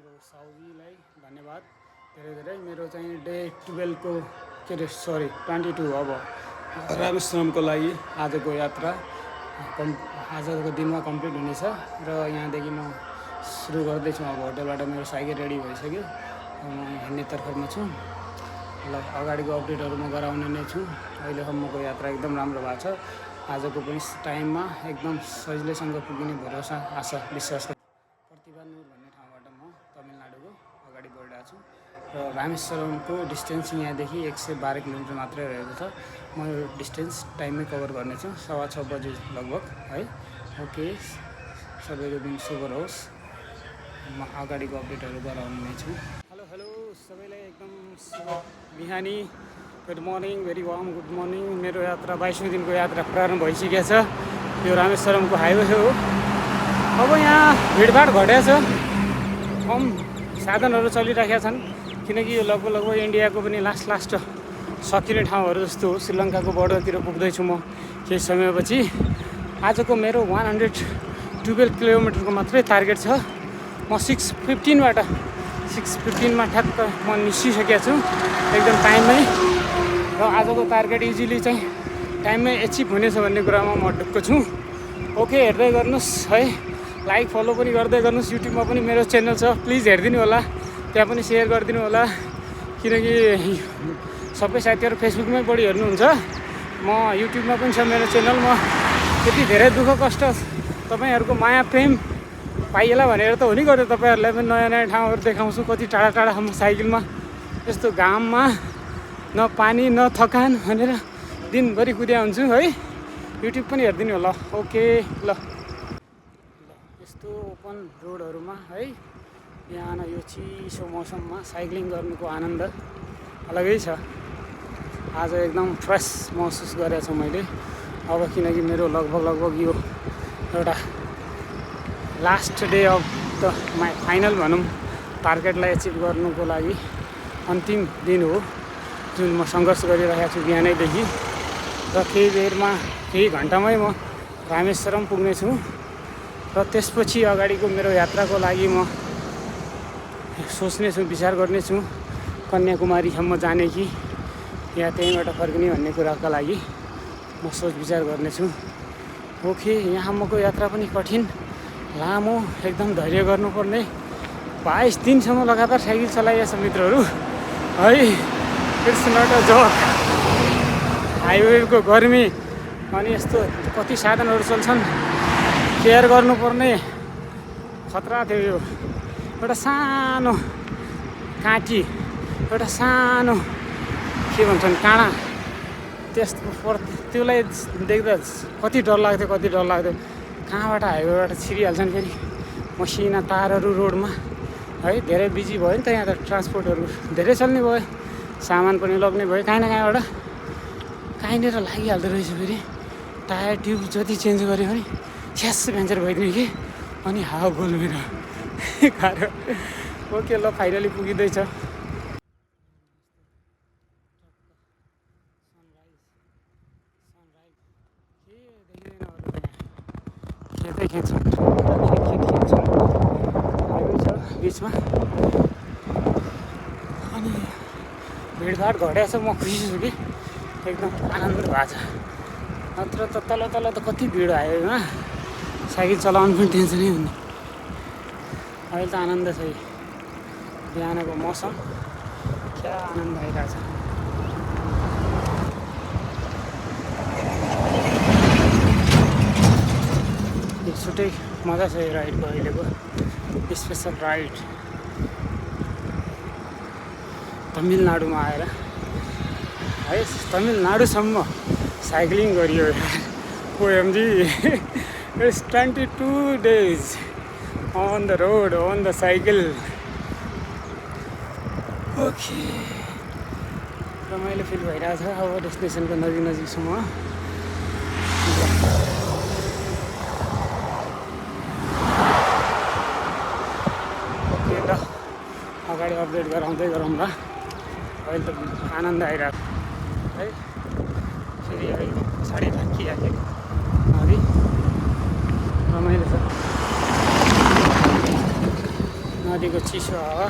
हाम्रो साउजीलाई धन्यवाद धेरै धेरै। मेरो चाहिँ डे 12 को के अरे सरी 22 अब रामेश्वरमको लागि आजको यात्रा आजको दिनमा कम्प्लिट हुनेछ र यहाँदेखि म सुरु गर्दैछु। अब होटलबाट मेरो साइकल रेडी भइसक्यो, म हिँड्ने तर्फमा छु। ल अगाडिको अपडेटहरू म गराउने नै छु। अहिलेसम्मको यात्रा एकदम राम्रो भएको छ। आजको पनि टाइममा एकदम सजिलैसँग पुगिने भरोसा आशा विश्वास प्रतिभा नुर भन्ने ठाउँबाट म तमिलनाडुको अगाडि बढिरहेको छु र रामेश्वरमको डिस्टेन्स यहाँदेखि 112 किलोमिटर मात्रै रहेको छ। म यो डिस्टेन्स टाइममै कभर गर्नेछु, 6:15 बजे लगभग है। ओके, सबैको दिन शुभ रहोस्। म अगाडिको अपडेटहरू गराउने नै छु। हेलो हेलो सबैलाई एकदम बिहानी good morning, very warm good morning. मेरो यात्रा 22औं दिनको यात्रा प्रारम्भ भइसकेको छ। यो रामेश्वरमको हाइवे हो। अब यहाँ भिडभाड घटेको छ, कम साधनहरू चलिरहेका छन् किनकि यो लगभग इन्डियाको पनि लास्ट सकिने ठाउँहरू जस्तो हो। श्रीलङ्काको बोर्डरतिर पुग्दैछु म केही समयपछि। आजको मेरो 112 किलोमिटरको मात्रै टार्गेट छ। म 6:15मा ठ्याक्क म निस्किसकेको छु एकदम टाइममै र आजको टार्गेट इजिली चाहिँ टाइममै एचिभ हुनेछ भन्ने कुरामा म ढुक्क छु। ओके, हेर्दै गर्नुहोस् है, लाइक फलो पनि गर्दै गर्नुहोस्। युट्युबमा पनि मेरो च्यानल छ, प्लिज हेरिदिनु होला, त्यहाँ पनि सेयर गरिदिनु होला किनकि सबै साथीहरू फेसबुकमै बढी हेर्नुहुन्छ। म युट्युबमा पनि छ मेरो च्यानल। म त्यति धेरै दुःख कष्ट तपाईँहरूको माया प्रेम पाइएला भनेर त हो नि गर्यो। तपाईँहरूलाई पनि नयाँ नयाँ ठाउँहरू देखाउँछु। कति टाढा टाढासम्म साइकलमा यस्तो घाममा न पानी न थकान भनेर दिनभरि कुद्या हुन्छु है। युट्युब पनि हेरिदिनु होला। ओके ल, यस्तो ओपन रोडहरूमा है बिहान यो चिसो मौसममा साइक्लिङ गर्नुको आनन्द अलगै छ। आज एकदम फ्रेस महसुस गरेको छु मैले। अब किनकि मेरो लगभग यो एउटा last day of the final भनौँ, टार्गेटलाई एचिभ गर्नुको लागि अन्तिम दिन हो जुन म सङ्घर्ष गरिरहेको छु बिहानैदेखि। र केही बेरमा केही घन्टामै म रामेश्वरम पुग्नेछु र त्यसपछि अगाडिको मेरो यात्राको लागि म सोच्नेछु, विचार गर्नेछु कन्याकुमारीसम्म जाने कि या त्यहीँबाट फर्किने भन्ने कुराका लागि म सोच विचार गर्नेछु। ओके, यहाँसम्मको यात्रा पनि कठिन लामो, एकदम धैर्य गर्नुपर्ने। 22 दिनसम्म लगातार साइकल चलाइएको छ मित्रहरू है। It's not a joke. हाइवेको गर्मी अनि यस्तो कति साधनहरू चल्छन्, केयर गर्नुपर्ने खतरा थियो। यो एउटा सानो काँटी, एउटा सानो के भन्छन् काँडा, त्यसलाई देख्दा कति डर लाग्थ्यो कहाँबाट हाइवेबाट छिरिहाल्छन् फेरि मसिना तारहरू रोडमा है। धेरै बिजी भयो नि त यहाँ त, ट्रान्सपोर्टहरू धेरै चल्ने भयो, सामान पनि लग्ने भयो कहीँ न कहीँबाट, कहीँनिर लागिहाल्दो रहेछ। फेरि टायर ट्युब जति चेन्ज गऱ्यो भने छ्यास भ्यान्चर भइदिने कि अनि हावा गोल मेरो गाह्रो। ओके ल, फाइनली पुगिँदैछ। खेत छ हाइवे छ बिचमा अनि भिडभाड घटेको छ। म खुसी छु कि एकदम आनन्द भएको छ। नत्र त तल त कति भिड हाइवेमा, साइकल चलाउनु पनि टेन्सनै हुने। अहिले त आनन्द छ। बिहानको मौसम क्या आनन्द आइरहेको छ। छुट्टै मजा छ यो राइडको, अहिलेको स्पेसल राइड तमिलनाडुमा आएर है। तमिलनाडुसम्म साइक्लिङ गरियो OMG. It's 22 days on the road on the cycle. Okay, रमाइलो फिल भइरहेको छ अब डेस्टिनेसनको नजिकसम्म। अगाडि अपडेट गराउँदै गरौँला। अहिले त आनन्द आइरहेको है। फेरि अहिले पछाडि राखिराख्यो नदी, रमाइलो छ। नदीको चिसो हावा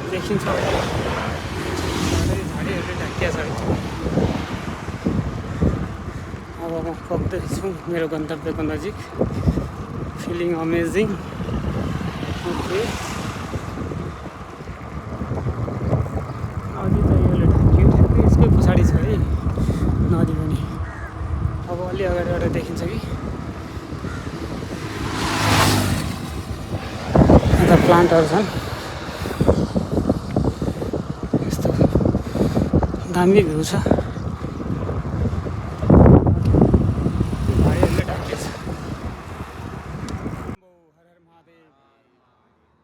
देखिन्छ। झाडीहरूले ढाकिया छ। अब म पुग्दैछु मेरो गन्तव्यको नजिक। Feeling amazing. ओके, नदी त यसले ढाक्यो, ठ्याक्कै यसकै पछाडि छ है नदी पनि। अब अलि अगाडिबाट देखिन्छ कि यता प्लान्टहरू छन्। यस्तो दामी भ्यू छ। झाडीहरूले ढाकिएको छ। हर हर महादेव।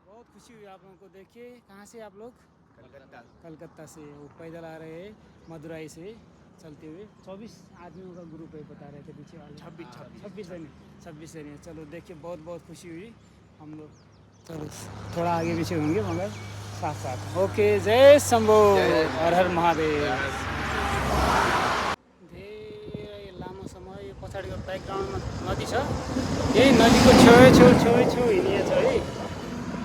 बहुत खुशी हुई आप लोगों को देख के। कहाँ से आप लोग? कलकत्ता से। वो पैदल आ रहे हैं मदुरई से चलते हुए। 24 आदमियों का ग्रुप है बता रहे थे पीछे वाले। 26 जने। चलो देखिए, बहुत बहुत खुशी हुई हम लोग। चलो थोड़ा आगे पीछे होंगे मगर साथ साथ। ओके, जय शम्भो, हर हर महादेव। धेरै लामो समय यो पछाडिको ब्याकग्राउन्डमा नदी छ। यही नदीको छेउ हिँडिया छ है।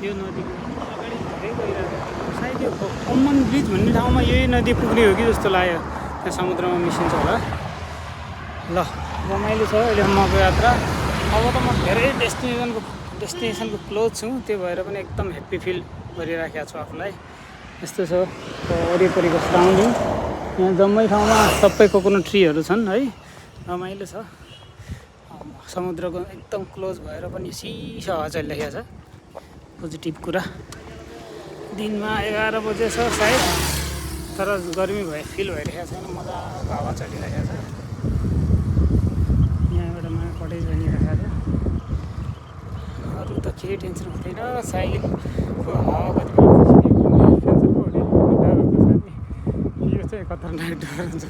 यो नदीको अगाडि धेरै गइरहेको छ। सायद यो कमन ब्रिज भन्ने ठाउँमा यही नदी पुग्ने हो कि जस्तो लाग्यो। त्यहाँ समुद्रमा मिसिन्छ होला। ल, रमाइलो छ अहिलेसम्मको यात्रा। अब त म धेरै डेस्टिनेसनको क्लोज छु। त्यो भएर पनि एकदम ह्याप्पी फिल गरिराखेको छु आफूलाई। यस्तो छ वरिपरिको सराउन्डिङ। यहाँ जम्मै ठाउँमा सबै कोकोनट ट्रीहरू छन् है। रमाइलो छ। समुद्रको एकदम क्लोज भएर पनि चिसो हावा चलिरहेको छ। पोजिटिभ कुरा। दिनमा 11 बजे छ सायद, तर गर्मी फिल भइरहेको छैन। मजाको हावा चलिरहेको छ। यहाँबाट नयाँ कटेज बनिरहेको छ। अरू त केही टेन्सन हुँदैन। साइलिङको हावा कति यो चाहिँ खतरनाक डर हुन्छ।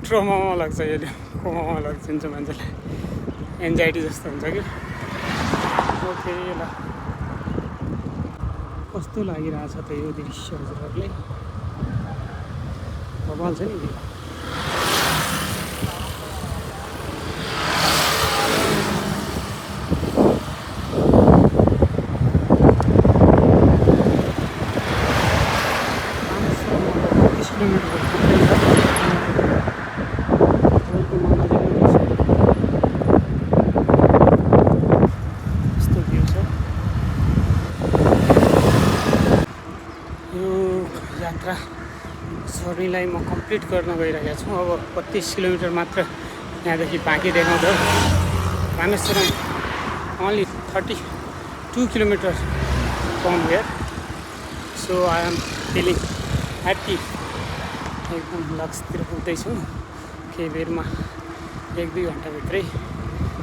ट्रोमामा लाग्छ, यसले कोमामा लगिदिन्छ मान्छेलाई। एन्जाइटी जस्तो हुन्छ कि। ओके, ल कस्तो लागिरहेछ त यो दृश्य हजुरहरूलाई? कमाल छ नि। यात्रा जर्नीलाई म कम्प्लिट गर्न गइरहेको छु। अब 32 किलोमिटर मात्र यहाँदेखि बाँकी देखाउँछ। Rameswaram only 32 kilometre from here. So I am feeling happy. एकदम लक्ष्यतिर पुग्दैछु। केही बेरमा 1-2 घन्टाभित्रै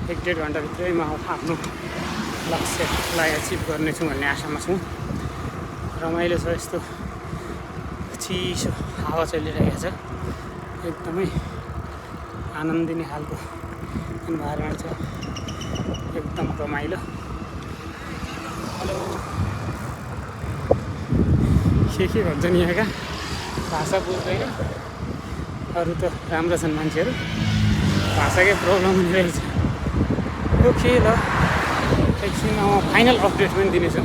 1-1.5 घन्टाभित्रै म आफ्नो लक्ष्यलाई एचिभ गर्नेछु भन्ने आशामा छु। रमाइलो छ। यस्तो चिसो हावा चलिरहेको छ। एकदमै आनन्द दिने खालको इन्भाइरोमेन्ट छ। एकदम रमाइलो। हेलो, के भन्छन् यहाँका? भाषा बुझ्दैन। अरू त राम्रो छन् मान्छेहरू, भाषाकै प्रब्लम हुने रहेछ। ओके, ल एकछिनमा म फाइनल अपडेट पनि दिनेछु।